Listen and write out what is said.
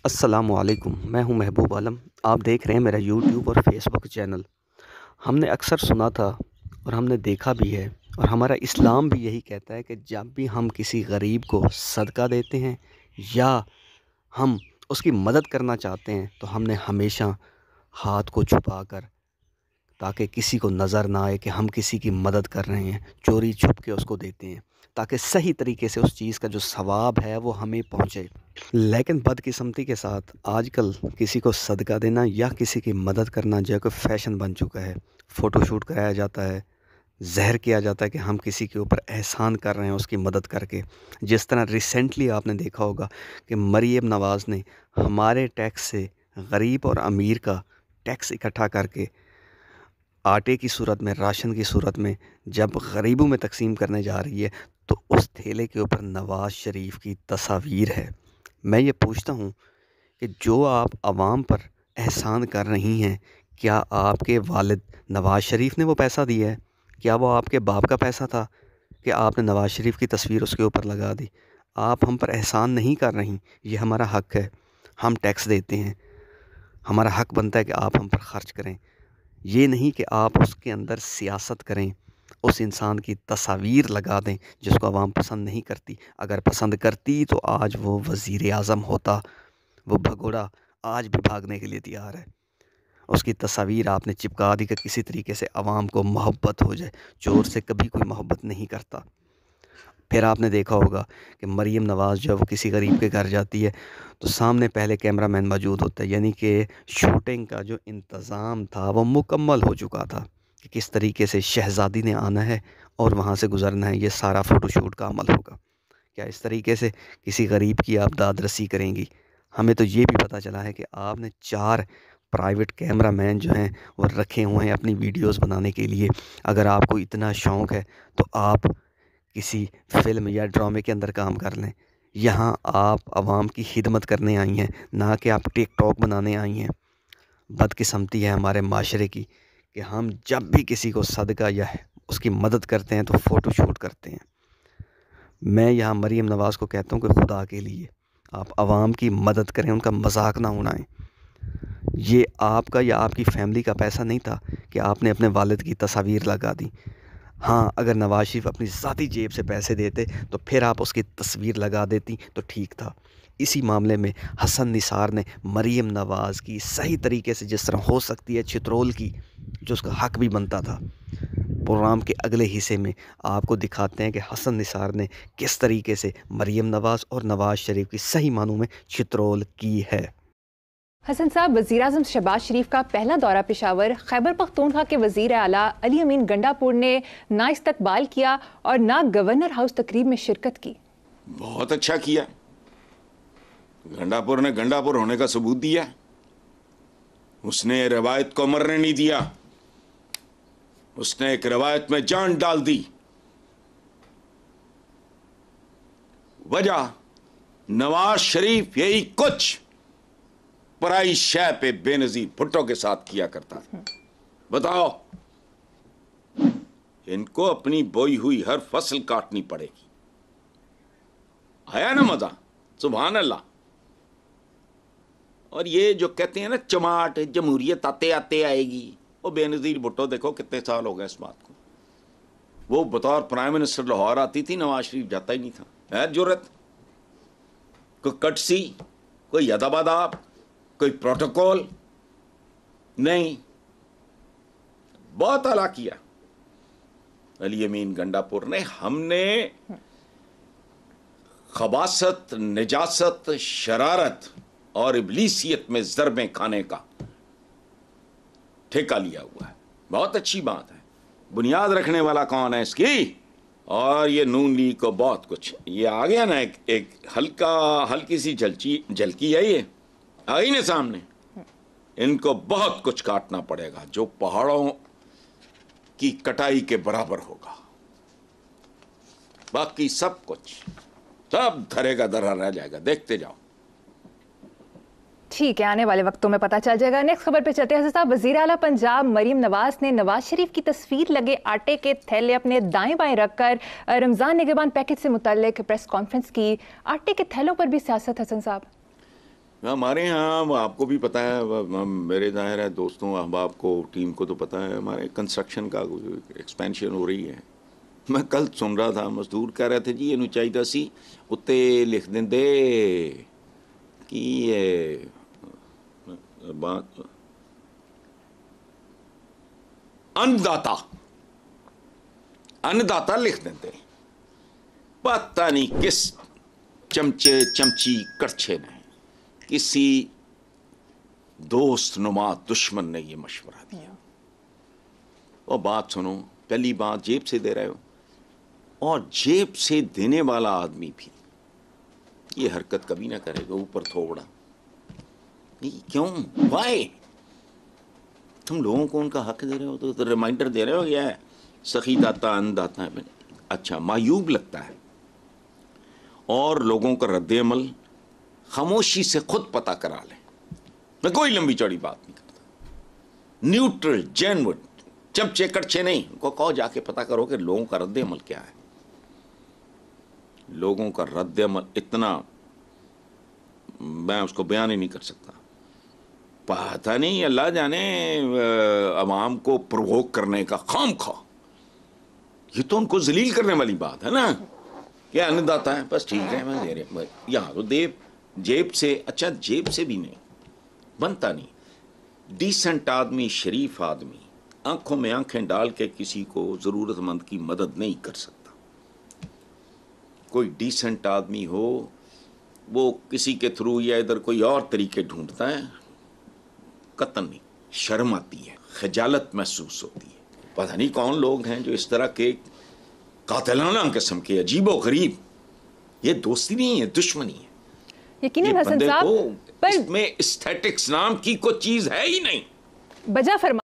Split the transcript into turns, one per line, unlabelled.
अस्सलामुअलैकुम, मैं हूं महबूब आलम। आप देख रहे हैं मेरा यूट्यूब और फेसबुक चैनल। हमने अक्सर सुना था और हमने देखा भी है, और हमारा इस्लाम भी यही कहता है कि जब भी हम किसी गरीब को सदका देते हैं या हम उसकी मदद करना चाहते हैं तो हमने हमेशा हाथ को छुपा कर, ताकि किसी को नज़र ना आए कि हम किसी की मदद कर रहे हैं, चोरी छुप के उसको देते हैं, ताकि सही तरीके से उस चीज़ का जो सवाब है वो हमें पहुँचे। लेकिन बदकिस्मती के साथ आजकल किसी को सदका देना या किसी की मदद करना जो है कि फ़ैशन बन चुका है। फ़ोटोशूट कराया जाता है, ज़हर किया जाता है कि हम किसी के ऊपर एहसान कर रहे हैं उसकी मदद करके। जिस तरह रिसेंटली आपने देखा होगा कि मरीम नवाज़ ने हमारे टैक्स से गरीब और अमीर का टैक्स इकट्ठा करके आटे की सूरत में, राशन की सूरत में जब गरीबों में तकसीम करने जा रही है तो उस थैले के ऊपर नवाज़ शरीफ की तस्वीर है। मैं ये पूछता हूँ कि जो आप आवाम पर एहसान कर रही हैं, क्या आपके वालिद नवाज़ शरीफ ने वो पैसा दिया है? क्या वो आपके बाप का पैसा था कि आपने नवाज़ शरीफ की तस्वीर उसके ऊपर लगा दी? आप हम पर एहसान नहीं कर रही, ये हमारा हक़ है। हम टैक्स देते हैं, हमारा हक़ बनता है कि आप हम पर ख़र्च करें। ये नहीं कि आप उसके अंदर सियासत करें, उस इंसान की तस्वीर लगा दें जिसको आवाम पसंद नहीं करती। अगर पसंद करती तो आज वो वज़ीर आज़म होता, वो भगोड़ा आज भी भागने के लिए तैयार है। उसकी तस्वीर आपने चिपका दी कि किसी तरीके से आवाम को मोहब्बत हो जाए। चोर से कभी कोई मोहब्बत नहीं करता। फिर आपने देखा होगा कि मरीम नवाज़ जो है वो किसी गरीब के घर जाती है तो सामने पहले कैमरामैन मौजूद होता है, यानी कि शूटिंग का जो इंतज़ाम था वो मुकम्मल हो चुका था कि किस तरीके से शहज़ादी ने आना है और वहाँ से गुज़रना है। ये सारा फ़ोटोशूट का अमल होगा। क्या इस तरीके से किसी गरीब की आप दादरसी करेंगी? हमें तो ये भी पता चला है कि आपने 4 प्राइवेट कैमरामैन जो हैं वो रखे हुए हैं अपनी वीडियोज़ बनाने के लिए। अगर आपको इतना शौक़ है तो आप किसी फ़िल्म या ड्रामे के अंदर काम कर लें। यहाँ आप आवाम की खिदमत करने आई हैं, ना कि आप टिकटॉक बनाने आई हैं। बदकिस्मती है हमारे माशरे की कि हम जब भी किसी को सदका या उसकी मदद करते हैं तो फ़ोटोशूट करते हैं। मैं यहाँ मरीम नवाज़ को कहता हूँ कि खुदा के लिए आप आवाम की मदद करें, उनका मजाक ना उड़ाएं। ये आपका या आपकी फैमिली का पैसा नहीं था कि आपने अपने वालिद की तस्वीर लगा दी। हाँ, अगर नवाज़ शरीफ अपनी ज़ाती जेब से पैसे देते तो फिर आप उसकी तस्वीर लगा देती तो ठीक था। इसी मामले में हसन निसार ने मरीम नवाज़ की सही तरीके से जिस तरह हो सकती है छितरोल की, जो उसका हक़ भी बनता था। प्रोग्राम के अगले हिस्से में आपको दिखाते हैं कि हसन निसार ने किस तरीके से मरीम नवाज़ और नवाज़ शरीफ की सही मानों में छितरोल की है।
हसन साहब, वज़ीर आज़म शहबाज शरीफ का पहला दौरा पेशावर खैबर पख्तूनख्वा के वज़ीर आला अली अमीन गंडापुर ने ना इस्तकबाल किया और ना गवर्नर हाउस तकरीब में शिरकत की।
बहुत अच्छा किया। गंडापुर ने गंडापुर होने का सबूत दिया। उसने रवायत को मरने नहीं दिया, उसने एक रवायत में जान डाल दी। वजह नवाज शरीफ यही कुछ पराई शय पे बेनजीर भुट्टो के साथ किया करता था। बताओ, इनको अपनी बोई हुई हर फसल काटनी पड़ेगी। आया ना मजा? सुभान अल्लाह। और ये जो कहते हैं ना चमाट जमहूरियत आते आते आएगी, वो बेनजीर भुट्टो देखो कितने साल हो गए इस बात को। वो बतौर प्राइम मिनिस्टर लाहौर आती थी, नवाज शरीफ जाता ही नहीं था। है जुर्रत? कोई कटसी, कोई अदब, कोई प्रोटोकॉल नहीं। बहुत आला किया अली अमीन गंडापुर ने। हमने खबासत, निजासत, शरारत और इब्लीसियत में ज़रबें खाने का ठेका लिया हुआ है। बहुत अच्छी बात है। बुनियाद रखने वाला कौन है इसकी? और ये नून लीग को बहुत कुछ, ये आ गया ना, एक हल्की सी झलकी है, ये आ गई ना सामने। इनको बहुत कुछ काटना पड़ेगा जो पहाड़ों की कटाई के बराबर होगा। बाकी सब कुछ सब धरे का धरा रह जाएगा, देखते जाओ।
ٹھیک ہے، آنے والے وقتوں میں پتہ چل جائے گا۔ نیکسٹ خبر پہ چلتے ہیں حسن صاحب۔ وزیر اعلیٰ پنجاب مریم نواز نے نواز شریف کی تصویر لگے آٹے کے تھیلے اپنے دائیں بائیں رکھ کر رمضان نگہبان پیکج سے متعلق پریس کانفرنس کی۔ آٹے کے تھیلوں پر بھی سیاست حسن صاحب؟
ہمارے ہاں آپ کو بھی پتہ ہے، میرے ظاہر ہے دوستوں احباب کو، ٹیم کو تو پتہ ہے، ہمارے کنسٹرکشن کا ایکسپینشن ہو رہی ہے۔ میں کل سن رہا تھا، مزدور کہہ رہے تھے جی یہ چاہیے سی اتنے لکھ دیں کہ بات انداتا لکھ دیتے، پتہ نہیں کس چمچے چمچی کڑچھے نے، کسی دوست نما دشمن نے یہ مشورہ دیا۔ اور بات سنو، پہلی بات جیب سے دے رہے ہو، اور جیب سے دینے والا آدمی بھی یہ حرکت کبھی نہ کرے گا اوپر تھوڑا۔ کیوں؟ وائے؟ تم لوگوں کو ان کا حق دے رہے ہو، تو ریمائنڈر دے رہے ہو، یہ سخی داتا اند آتا ہے۔ اچھا معیوب لگتا ہے، اور لوگوں کا رد عمل خاموشی سے خود پتہ کرا لیں۔ میں کوئی لمبی چوڑی بات نہیں کرتا، نیوٹرل جینوڈ چمچے کڑچے نہیں، ان کو کہو جا کے پتہ کرو کہ لوگوں کا رد عمل کیا ہے۔ لوگوں کا رد عمل اتنا میں اس کو بیان ہی نہیں کر سکتا۔ پتہ نہیں، اللہ جانے عوام کو پرووک کرنے کا خام خواہ، یہ تو ان کو ذلیل کرنے والی بات ہے نا، کہ آنند آتا ہے بس ٹھیک ہے میں دے رہے، یہاں تو جیب سے، اچھا جیب سے بھی نہیں بنتا، نہیں ڈیسنٹ آدمی، شریف آدمی آنکھوں میں آنکھیں ڈال کے کسی کو ضرورت مند کی مدد نہیں کر سکتا۔ کوئی ڈیسنٹ آدمی ہو وہ کسی کے تھرو یا ادھر کوئی اور طریقے ڈھونڈتا ہے، قطعاً نہیں، شرم آتی ہے، خجالت محسوس ہوتی ہے۔ پتہ نہیں کون لوگ ہیں جو اس طرح کے قاتلانہ قسم کے عجیب و غریب، یہ دوستی نہیں ہے، دشمنی ہے۔
یقیناً حسن
بندے
صاحب
کو اس میں استھیٹکس نام کی کوئی چیز ہے ہی نہیں۔
بجا فرما